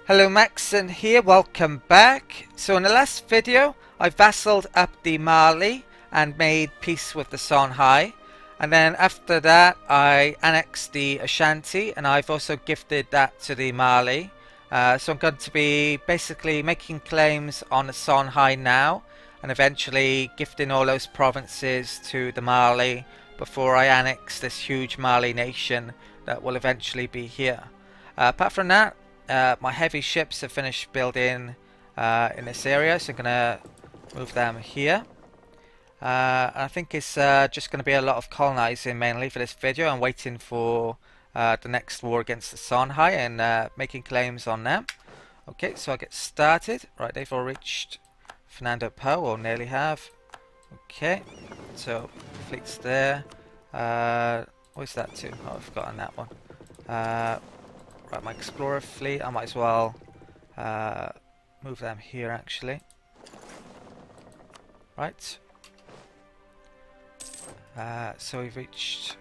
Hello, Macsen here, welcome back. So in the last video I vassaled up the Mali and made peace with the Songhai, and then after that I annexed the Ashanti and I've also gifted that to the Mali. So I'm going to be basically making claims on the Songhai now and eventually gifting all those provinces to the Mali before I annex this huge Mali nation that will eventually be here. Apart from that, my heavy ships have finished building in this area, so I'm going to move them here. I think it's just going to be a lot of colonizing mainly for this video. I'm waiting for the next war against the Songhai and making claims on them. Okay, so I'll get started. Right, they've all reached Fernando Po, or nearly have. Okay, so fleet's there. What's that to? Oh, I've forgotten that one. Right, my explorer fleet, I might as well move them here actually. Right. So we've reached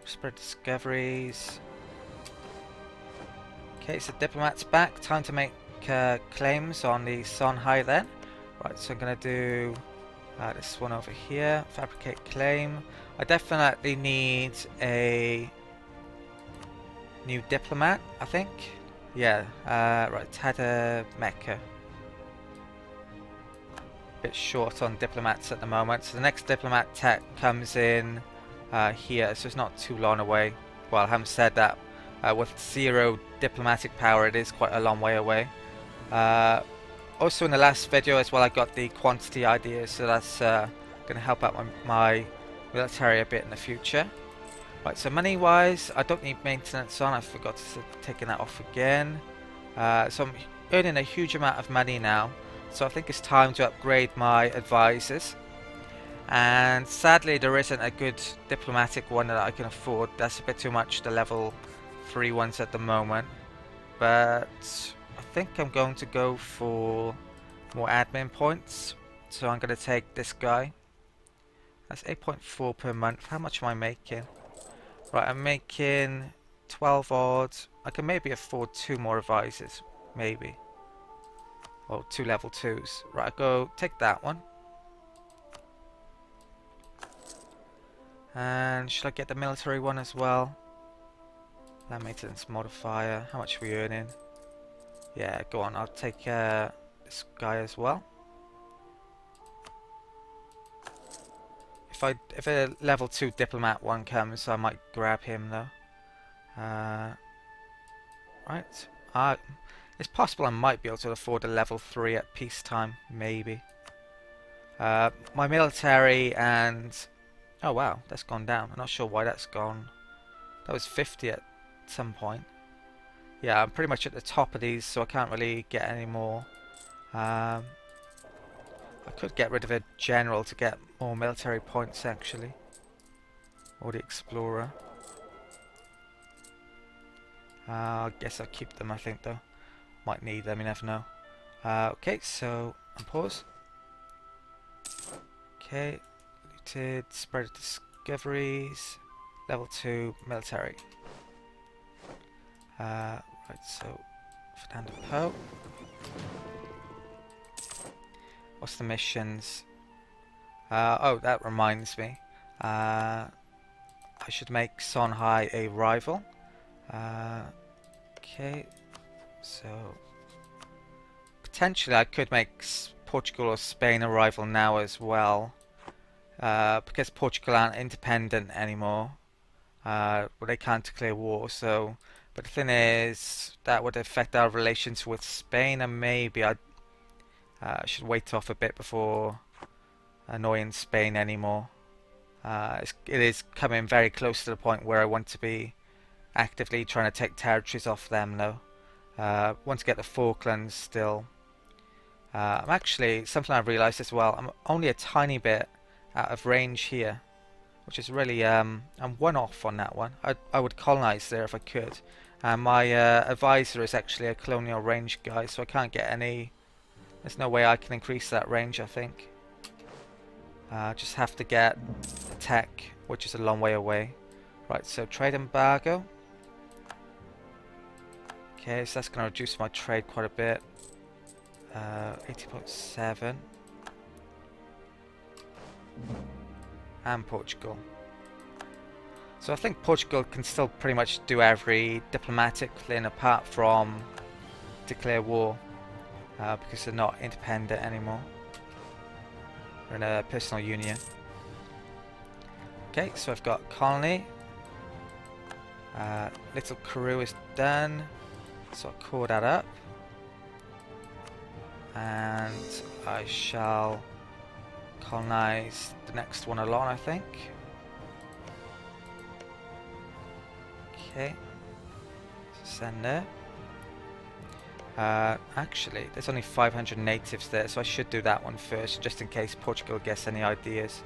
spread discoveries. Okay, so diplomat's back. Time to make claims on the Songhai then. Right, so I'm going to do this one over here. Fabricate claim. I definitely need a new diplomat, I think. Yeah, right, Tada Mecca. Bit short on diplomats at the moment, so the next diplomat tech comes in here, so it's not too long away. Well, I haven't said that. With 0 diplomatic power, it is quite a long way away. Also in the last video as well, I got the quantity idea, so that's going to help out my military a bit in the future. Right, so money wise, I don't need maintenance on, I forgot to taking that off again. So I'm earning a huge amount of money now, so I think it's time to upgrade my advisors. And sadly there isn't a good diplomatic one that I can afford. That's a bit too much, the level 3 ones at the moment. But I think I'm going to go for more admin points. So I'm going to take this guy. That's 8.4 per month. How much am I making? Right, I'm making 12 odds. I can maybe afford 2 more advisors, maybe. Or 2 level 2s. Right, I'll go take that one. And should I get the military one as well? Land maintenance modifier. How much are we earning? Yeah, go on. I'll take this guy as well. If a level 2 diplomat one comes, I might grab him though. Right. It's possible I might be able to afford a level 3 at peacetime, maybe. My military and... Oh wow, that's gone down. I'm not sure why that's gone. That was 50 at some point. Yeah, I'm pretty much at the top of these, so I can't really get any more. I could get rid of a general to get more military points actually. Or the explorer. I guess I'll keep them, I think though. Might need them, you never know. Okay, so unpause. Okay, looted, spread of discoveries, level 2 military. Right, so Fernando Po. What's the missions? Oh, that reminds me. I should make Songhai a rival. Okay, so potentially I could make Portugal or Spain a rival now as well, because Portugal aren't independent anymore. Well, they can't declare war. So, but the thing is, that would affect our relations with Spain, and maybe I should wait off a bit before annoying Spain anymore. It is coming very close to the point where I want to be actively trying to take territories off them though. Want to get the Falklands still. I'm actually, something I've realised as well, I'm only a tiny bit out of range here, which is really, I'm one off on that one. I would colonise there if I could. And my advisor is actually a colonial range guy, so I can't get any, there's no way I can increase that range, I think. Just have to get the tech, which is a long way away. Right, so trade embargo. Okay, so that's going to reduce my trade quite a bit. 80.7. And Portugal. So I think Portugal can still pretty much do every diplomatic thing apart from declare war, because they're not independent anymore. They're in a personal union. Okay, so I've got colony. Little Karoo is done, so I'll call that up. And I shall colonize the next one along, I think. Okay, so send there. Actually, there's only 500 natives there, so I should do that one first, just in case Portugal gets any ideas.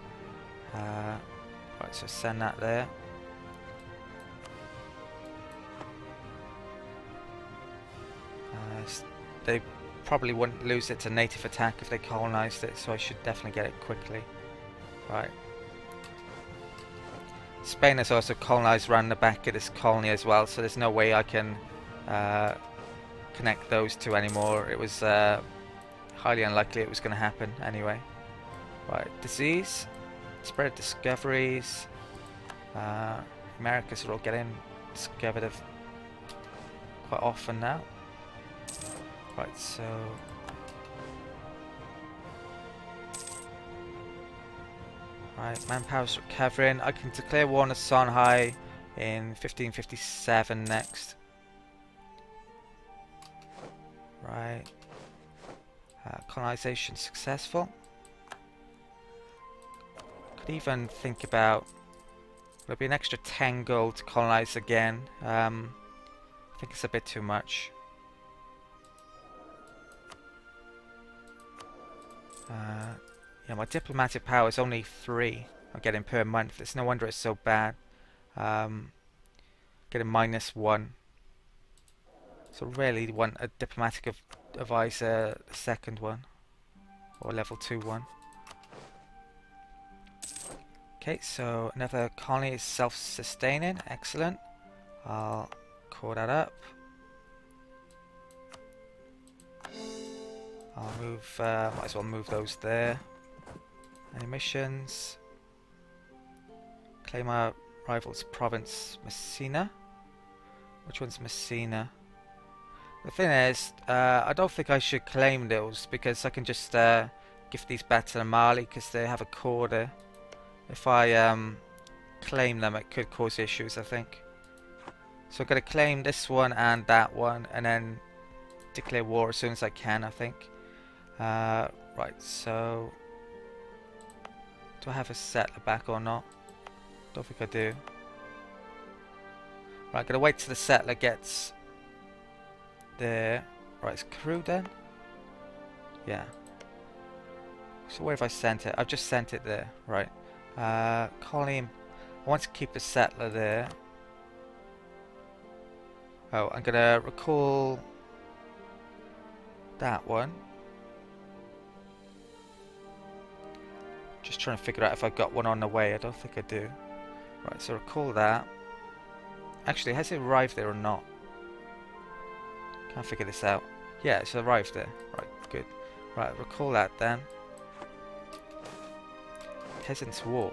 Right, so send that there. They probably wouldn't lose it to native attack if they colonized it, so I should definitely get it quickly. Right. Spain has also colonized around the back of this colony as well, so there's no way I can connect those two anymore. It was highly unlikely it was going to happen anyway. Right, disease, spread of discoveries. Americas are all getting discovered quite often now. Right, so right, manpower's recovering. I can declare war on the Songhai in 1557 next. Right. Colonization successful. Could even think about, there'll be an extra 10 gold to colonize again. I think it's a bit too much. Yeah, my diplomatic power is only 3 I'm getting per month. It's no wonder it's so bad. Getting -1. So really want a diplomatic advisor, the second one, or level 2 one. Okay, so another colony is self-sustaining. Excellent. I'll call that up. I'll move, might as well move those there. Any missions? Claim our rival's province, Messina. Which one's Messina? The thing is, I don't think I should claim those, because I can just give these back to Mali because they have a core there. If I claim them, it could cause issues, I think. So I'm going to claim this one and that one, and then declare war as soon as I can, I think. Right, so do I have a settler back or not? Don't think I do. Right, I'm going to wait till the settler gets there. Right, it's crew then? Yeah. So where have I sent it? I've just sent it there. Right. Colony. I want to keep the settler there. Oh, I'm going to recall that one. Just trying to figure out if I've got one on the way. I don't think I do. Right, so recall that. Actually, has it arrived there or not? Can't figure this out. Yeah, it's arrived there. Right, good. Right, recall that then. Peasants' War.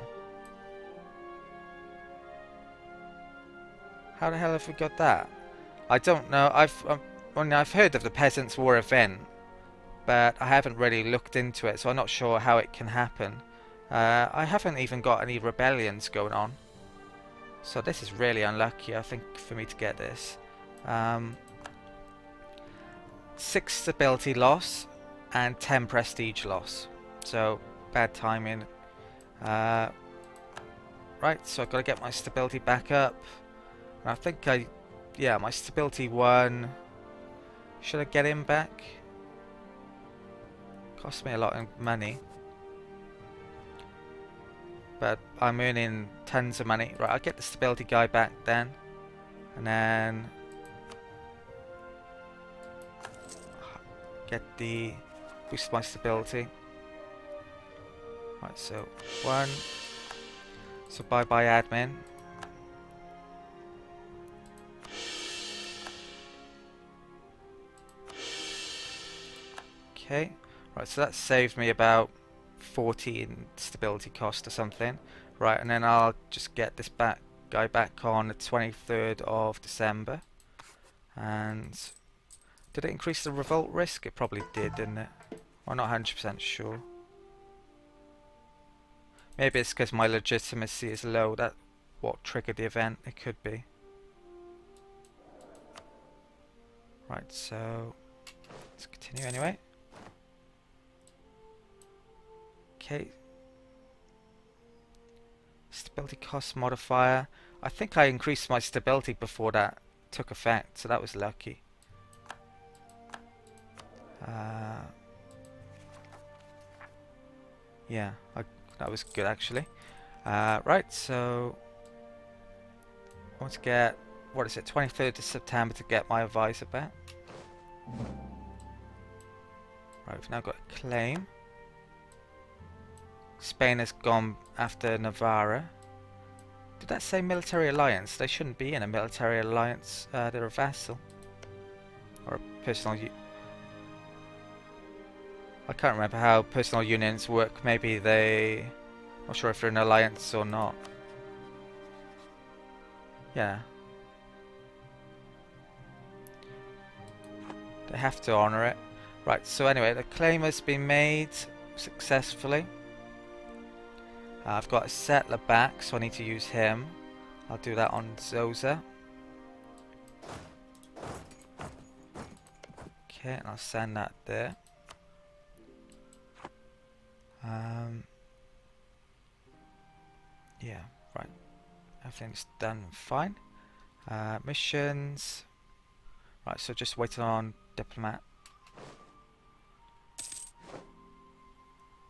How the hell have we got that? I don't know. I've heard of the Peasants' War event, but I haven't really looked into it, so I'm not sure how it can happen. I haven't even got any rebellions going on, so this is really unlucky, I think, for me to get this. 6 stability loss and 10 prestige loss, so bad timing. Right, so I've got to get my stability back up. And I think yeah, my stability 1. Should I get him back? Cost me a lot of money, but I'm earning tons of money. Right, I'll get the stability guy back then, and then get the boost my stability. Right, so 1. So bye bye admin. 2. Okay, right, so that saved me about 40 in stability cost or something. Right, and then I'll just get this guy back on the 23rd of December. And did it increase the revolt risk? It probably did, didn't it? I'm not 100% sure. Maybe it's because my legitimacy is low. That what triggered the event. It could be. Right, so let's continue anyway. Okay. Stability cost modifier. I think I increased my stability before that took effect, so that was lucky. Yeah, that was good actually. Right, so I want to get, what is it, 23rd of September to get my advisor back. Right, we've now got a claim. Spain has gone after Navarra. Did that say military alliance? They shouldn't be in a military alliance. They're a vassal. Or a personal... I can't remember how personal unions work. Maybe they... Not sure if they're an alliance or not. Yeah. They have to honour it. Right, so anyway, the claim has been made successfully. I've got a settler back, so I need to use him. I'll do that on Zosa. Okay, and I'll send that there. Yeah, right. Everything's done fine. Missions. Right, so just waiting on diplomat.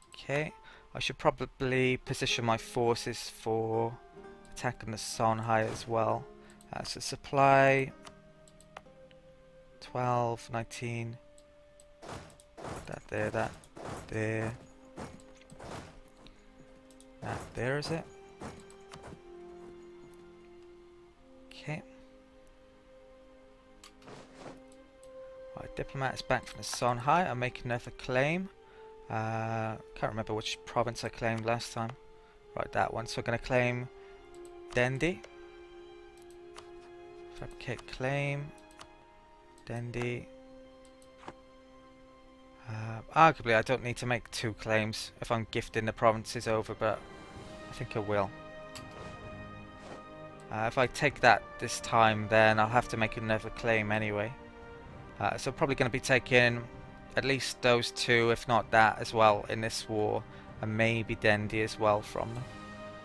Okay, I should probably position my forces for attacking the Songhai as well. So supply 12, 19. That there, that there. That there, is it? Okay. Right, diplomat is back from the Songhai. I'm making another claim. Can't remember which province I claimed last time. Right, that one. So I'm going to claim Dendi. Fabricate claim. Dendi. Arguably, I don't need to make 2 claims if I'm gifting the provinces over, but I think I will. If I take that this time, then I'll have to make another claim anyway. So I'm probably going to be taking at least those 2, if not that as well, in this war, and maybe Dendi as well from them.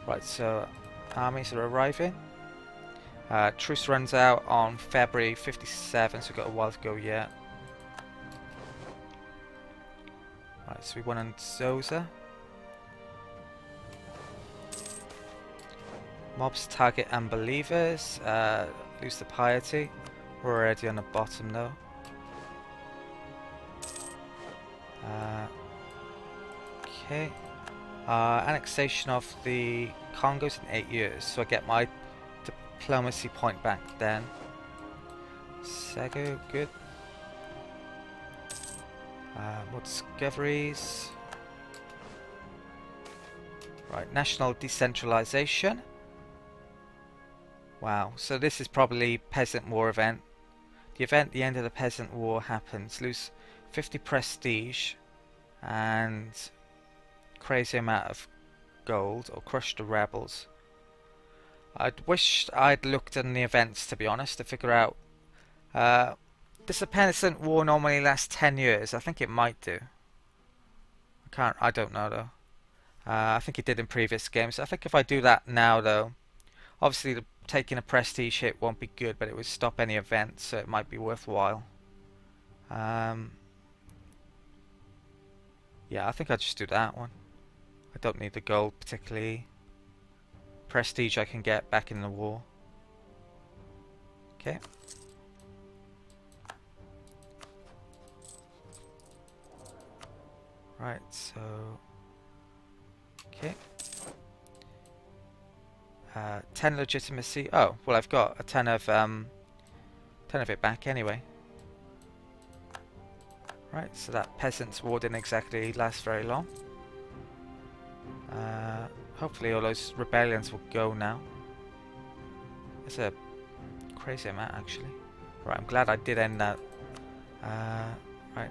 Right, so armies are arriving. Truce runs out on February 57, so we've got a while to go yet. Right, so we won on Zosa. Mobs target unbelievers. Lose the piety. We're already on the bottom though. Okay. Annexation of the Congos in 8 years, so I get my diplomacy point back then. Sego, good. More discoveries. Right, national decentralization. Wow, so this is probably Peasant War event. The event, the end of the Peasant War happens. Lose 50 prestige and crazy amount of gold, or crush the rebels. I'd wished I'd looked in the events, to be honest, to figure out. Does the Peasant War normally last 10 years? I think it might do. I don't know though. I think it did in previous games. I think if I do that now though, obviously taking a prestige hit won't be good, but it would stop any events, so it might be worthwhile. Yeah, I think I'll just do that one. I don't need the gold particularly. Prestige I can get back in the war. Okay. Right, so... Okay. 10 legitimacy. Oh, well I've got a 10 of it back anyway. Right, so that peasant's war didn't exactly last very long. Hopefully all those rebellions will go now. It's a crazy amount actually. Right, I'm glad I did end that. Right.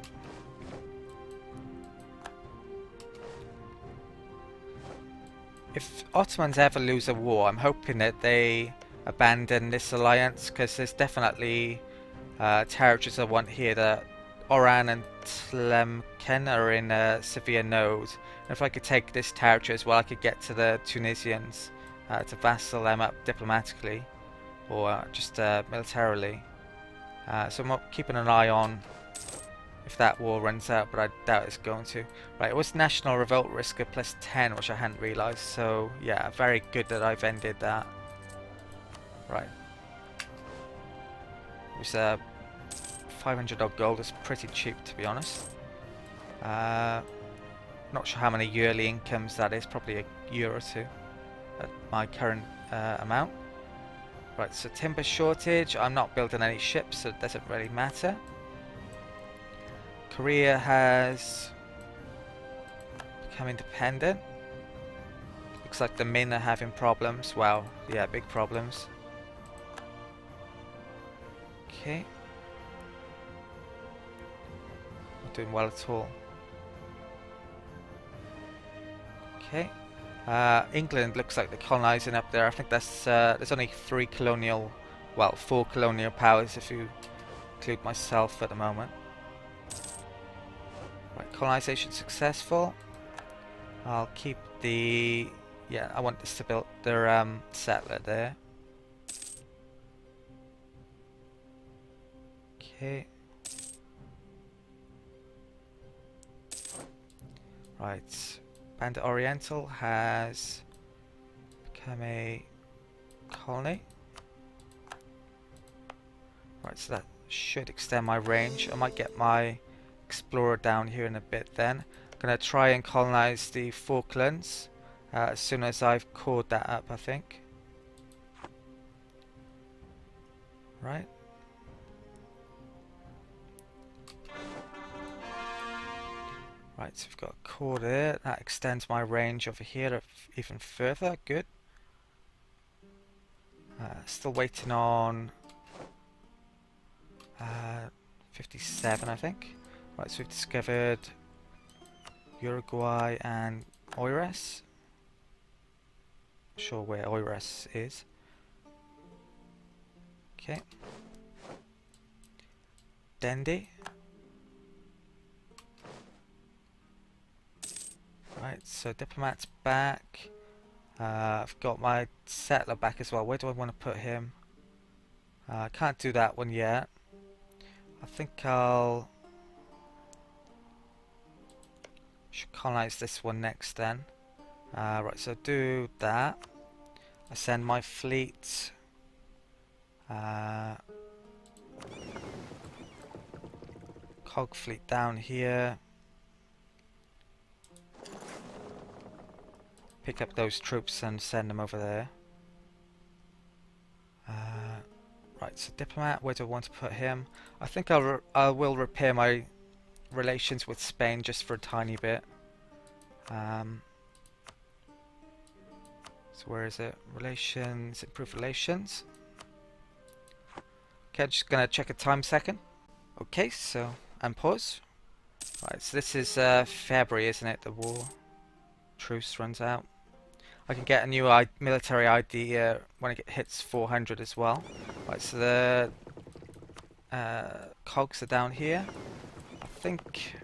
If Ottomans ever lose a war, I'm hoping that they abandon this alliance, because there's definitely territories I want here. That Oran and Tlemcen are in a severe node. And if I could take this territory as well, I could get to the Tunisians to vassal them up diplomatically or just militarily. So I'm keeping an eye on if that war runs out, but I doubt it's going to. Right, it was National Revolt risk of +10, which I hadn't realised. So yeah, very good that I've ended that. Right. It was 500 odd gold. Is pretty cheap, to be honest. Not sure how many yearly incomes that is. Probably a year or two at my current amount. Right, so timber shortage. I'm not building any ships, so it doesn't really matter. Korea has become independent. Looks like the Min are having problems. Well, yeah, big problems. Okay. Not doing well at all. Okay. England looks like they're colonizing up there. I think that's there's only 4 colonial powers if you include myself at the moment. Right, colonization successful. I'll keep the... Yeah, I want this to build their settler there. Okay. Right. Bandit Oriental has become a colony. Right, so that should extend my range. I might get my explorer down here in a bit then. I'm going to try and colonize the Falklands as soon as I've cored that up, I think. Right. Right, so we've got a core there. That extends my range over here even further. Good. Still waiting on 57, I think. Right, so we've discovered Uruguay and Oires. Not sure where Oires is. Okay. Dendi. Right, so diplomat's back. I've got my settler back as well. Where do I want to put him? I can't do that one yet. I think should colonize this one next then. Right, so do that. I send my fleet. Cog fleet down here. Pick up those troops and send them over there. Right, so diplomat, where do I want to put him? I think I will repair my relations with Spain just for a tiny bit. So where is it? Relations, improve relations. Okay, I'm just gonna check a time second. Okay, so and pause. Right, so this is February, isn't it? The war truce runs out. I can get a new military ID when it hits 400 as well. Right, so the cogs are down here. I think...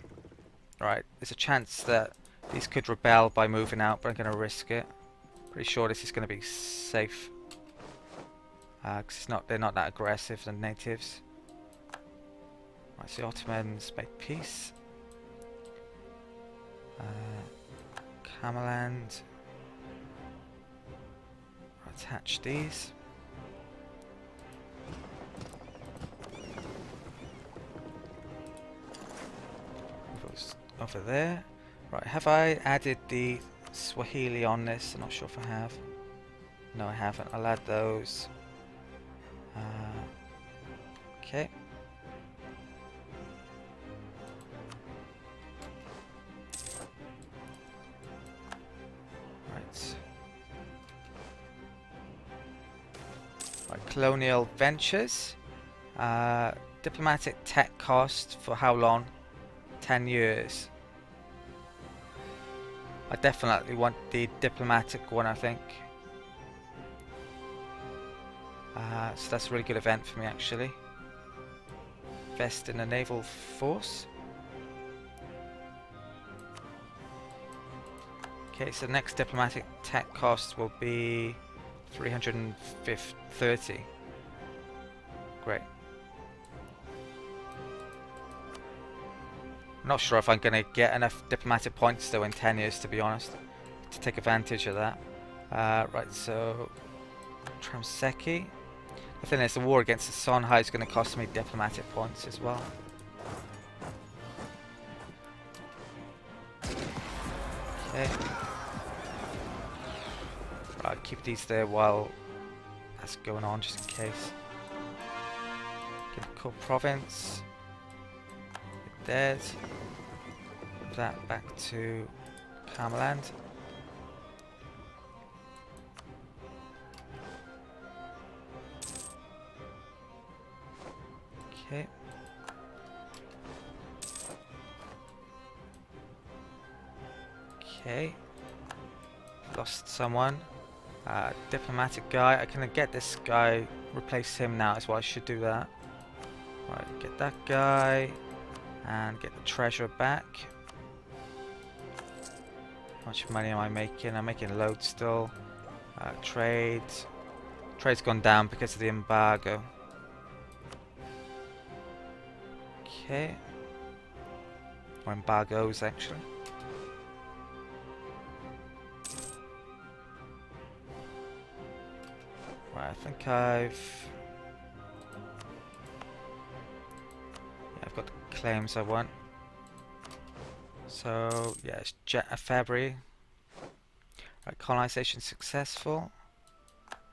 Right, there's a chance that these could rebel by moving out, but I'm going to risk it. Pretty sure this is going to be safe. Because they're not that aggressive, the natives. Right, so the Ottomans made peace. Cameland. Attach these. Over there. Right, have I added the Swahili on this? I'm not sure if I have. No, I haven't. I'll add those. Okay. colonial ventures. Diplomatic tech cost for how long? 10 years. I definitely want the diplomatic one, I think. So that's a really good event for me, actually. Invest in a naval force. Okay, so the next diplomatic tech cost will be 330. Great. I'm not sure if I'm going to get enough diplomatic points though in 10 years, to be honest, to take advantage of that. Right, so Tramseki. The thing is, the war against the Songhai is going to cost me diplomatic points as well. Okay. Right, keep these there while that's going on, just in case. Give Cool Province. Dead. Move that back to Karmaland. Okay. Okay. Lost someone. Diplomatic guy. I can get this guy, replace him now as well. I should do that. Right, get that guy. And get the treasure back. How much money am I making? I'm making loads still. Trade. Trade's gone down because of the embargo. Okay. Or embargoes, actually. Right, I think I've got the claims I want. So, yeah, it's February. Right, colonization successful.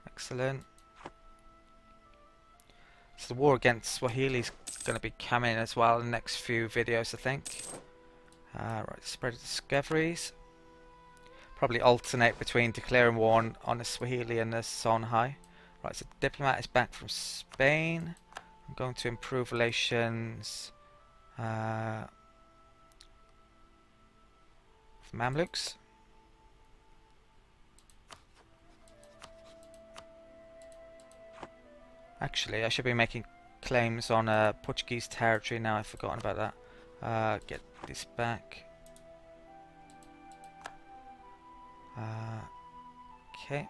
Excellent. So the war against Swahili's going to be coming as well in the next few videos, I think. Right, spread of discoveries. Probably alternate between declaring war on the Swahili and the Songhai. Right, so the diplomat is back from Spain. I'm going to improve relations with Mamluks. Actually, I should be making claims on Portuguese territory now. I've forgotten about that. Get this back. Okay.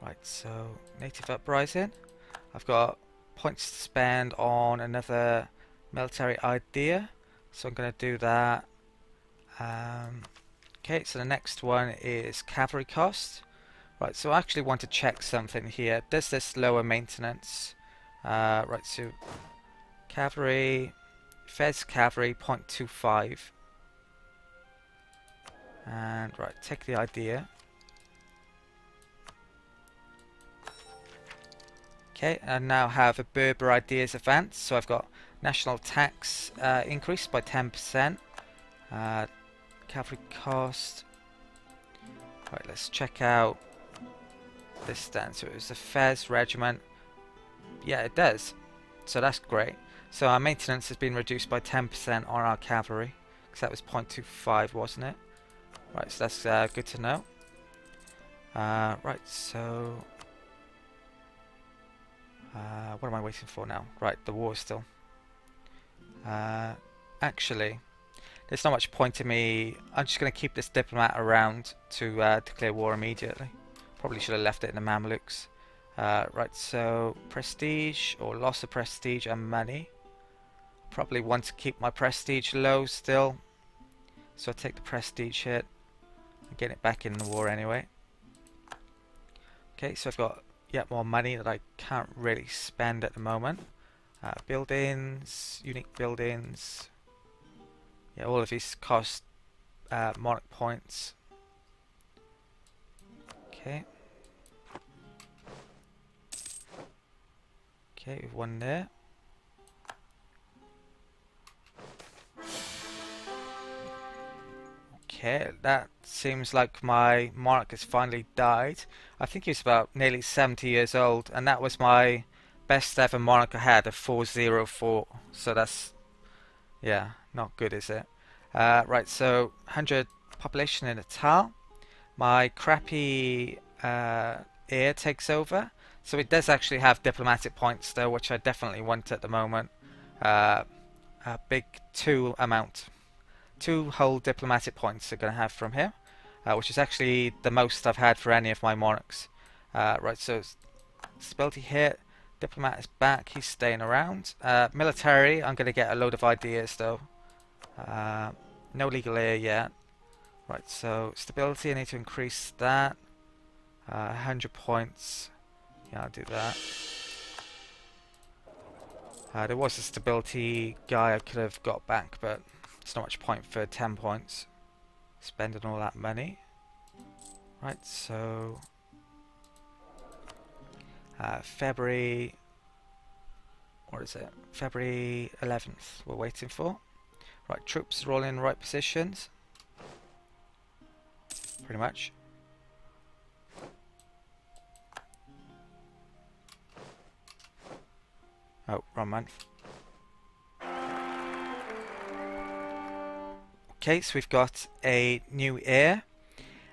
Right, so native uprising. I've got points to spend on another military idea, so I'm going to do that. Okay, so the next one is cavalry cost. Right, so I actually want to check something here. Does this lower maintenance? Right, so cavalry, Fez cavalry 0.25. And right, take the idea. Okay, I now have a Berber ideas advance, so I've got national tax increased by 10%. Cavalry cost. Right, let's check out this then. So it was the Fez regiment. Yeah, it does. So that's great. So our maintenance has been reduced by 10% on our cavalry, because that was 0.25, wasn't it? Right, so that's good to know. Right, so what am I waiting for now? Right, the war still. Actually, there's not much point in me. I'm just going to keep this diplomat around to declare war immediately. Probably should have left it in the Mamluks. Right, so prestige or loss of prestige and money. Probably want to keep my prestige low still. So I'll take the prestige hit and get it back in the war anyway. Okay, so I've got yet more money that I can't really spend at the moment. Buildings, unique buildings. Yeah, all of these cost monarch points. Okay. Okay, we've won there. Okay, that seems like my monarch has finally died. I think he was about nearly 70 years old, and that was my best ever monarch I had, a 404. So that's, yeah, not good, is it? Right, so 100 population in Natal. My crappy heir takes over. So it does actually have diplomatic points though, which I definitely want at the moment. Uh, a big 2 amount. 2 whole diplomatic points are going to have from here, which is actually the most I've had for any of my monarchs. Right, so stability here. Diplomat is back, he's staying around. Military, I'm going to get a load of ideas though. No legal heir yet. Right, so stability, I need to increase that. 100 points. Yeah, I'll do that. There was a stability guy I could have got back, but it's not much point for 10 points. Spending all that money. Right, so February, what is it? February 11th we're waiting for. Right, troops are all in the right positions. Pretty much. Oh, wrong month. Okay, so we've got a new heir,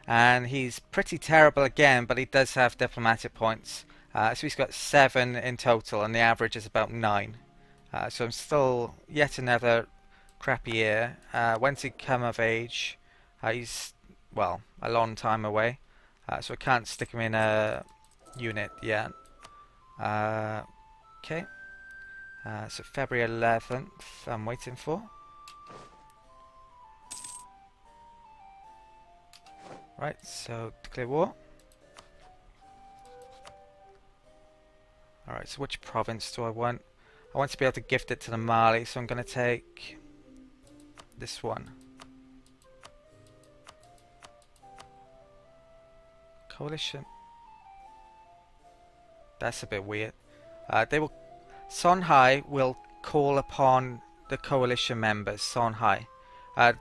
and he's pretty terrible again, but he does have diplomatic points. So he's got 7 in total, and the average is about 9. So I'm still yet another crappy heir. When's he come of age? He's, well, a long time away, so I can't stick him in a unit yet. Okay, so February 11th I'm waiting for. Right, so declare war. Alright, so which province do I want? I want to be able to gift it to the Mali, so I'm going to take this one. Coalition. That's a bit weird. Songhai will call upon the coalition members. Songhai. I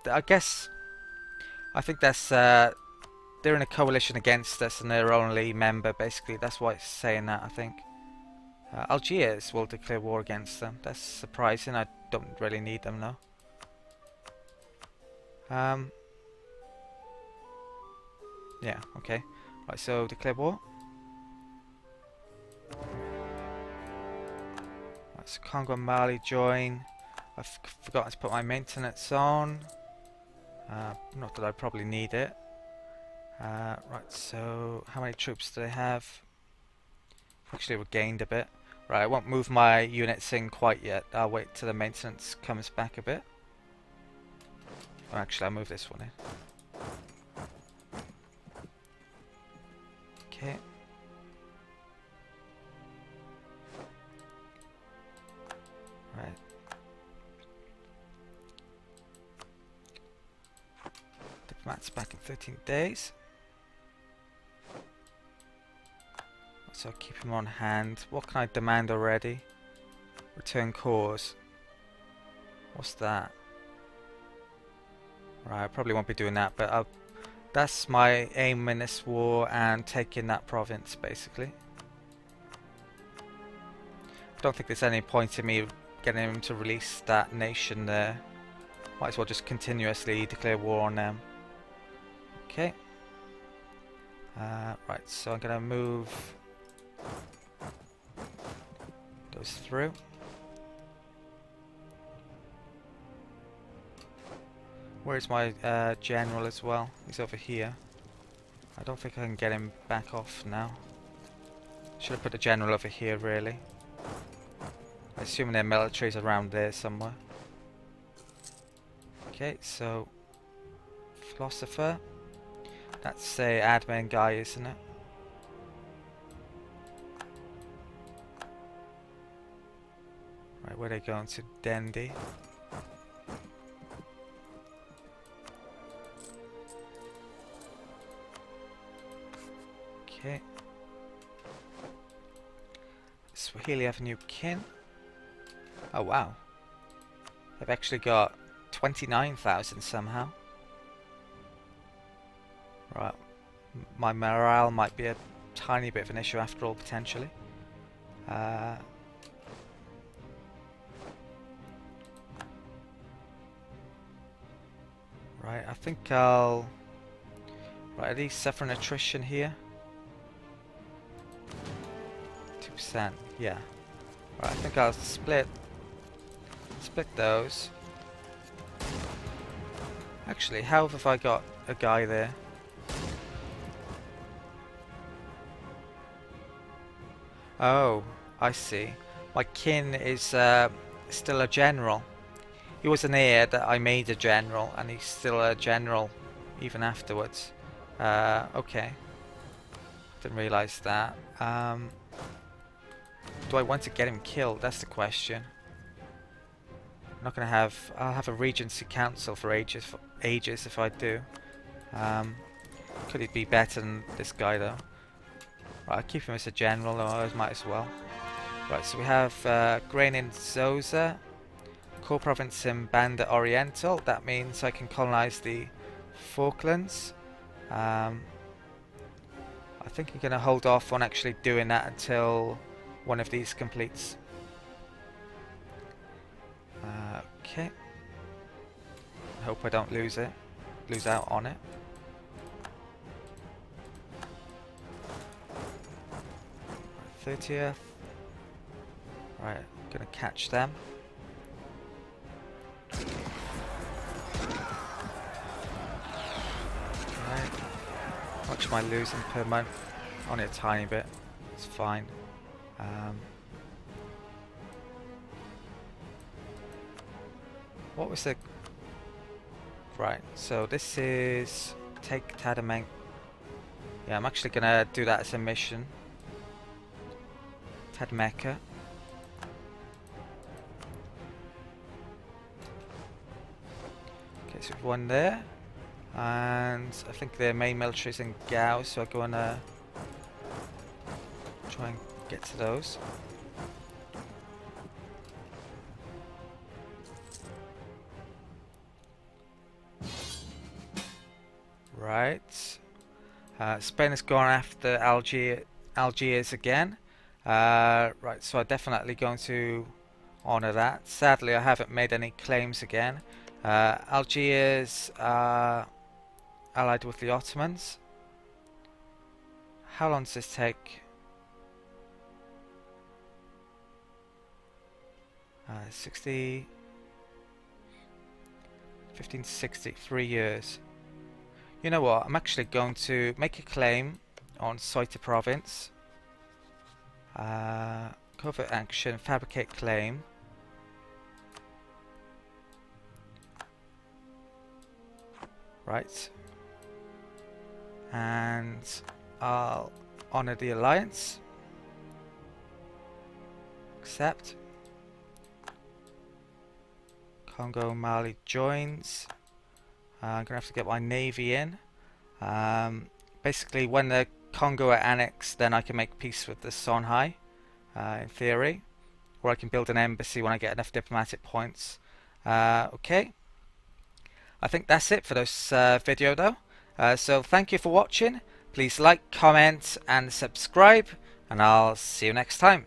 think that's they're in a coalition against us, and they're only member. Basically, that's why it's saying that. I think. Algiers will declare war against them. That's surprising. I don't really need them though. Yeah, okay. Right, so declare war. Right, so Congo and Mali join. I've forgotten to put my maintenance on. Not that I probably need it. Right, so how many troops do they have? Actually, we gained a bit. Right, I won't move my units in quite yet. I'll wait till the maintenance comes back a bit. Oh, actually, I'll move this one in. Okay. Right. Diplomat's back in 13 days. So I'll keep him on hand. What can I demand already? Return cause. What's that? Right, I probably won't be doing that, but that's my aim in this war, and taking that province, basically. I don't think there's any point in me getting him to release that nation there. Might as well just continuously declare war on them. Okay. Right, so I'm going to move those through. Where's my general as well? He's over here. I don't think I can get him back off now. Should have put the general over here, really. I assume their military's around there somewhere. Okay, so philosopher. That's the admin guy, isn't it? Right, where are they going to? Dendy. Okay. Swahili have a new kin. Oh wow. They've actually got 29,000 somehow. Right, my morale might be a tiny bit of an issue after all, potentially. Right, I think I'll... Right, are these suffering attrition here? 2%, yeah. Right, I think I'll split those. Actually, how have I got a guy there? Oh, I see. My kin is still a general. He was an heir that I made a general, and he's still a general even afterwards. Okay. Didn't realise that. Do I want to get him killed? That's the question. I'm not gonna have... I'll have a Regency Council for ages if I do. Could it be better than this guy though? Right, I'll keep him as a general, or I might as well. Right, so we have grain in Zosa, core province in Banda Oriental. That means I can colonize the Falklands. I think I'm going to hold off on actually doing that until one of these completes. Okay. I hope I don't lose out on it. Right, 30th. Right, I'm gonna catch them. Right. How much am I losing per month? Only a tiny bit. It's fine. What was the... Right, so this is... Take Tadameng. Yeah, I'm actually gonna do that as a mission. Tadmeka. Okay, so we've one there. And I think their main military is in Gao, so I go on try and get to those. Right. Spain has gone after Algiers again. Right, so I'm definitely going to honour that. Sadly, I haven't made any claims again. Algiers are allied with the Ottomans. How long does this take? 1560, 3 years. You know what? I'm actually going to make a claim on Ceuta province. Covert action, fabricate claim. Right. And I'll honor the alliance. Accept. Congo Mali joins. I'm gonna have to get my navy in. Basically, when the Congo are annexed, then I can make peace with the Songhai, in theory, or I can build an embassy when I get enough diplomatic points. Okay, I think that's it for this video though. So thank you for watching. Please like, comment and subscribe, and I'll see you next time.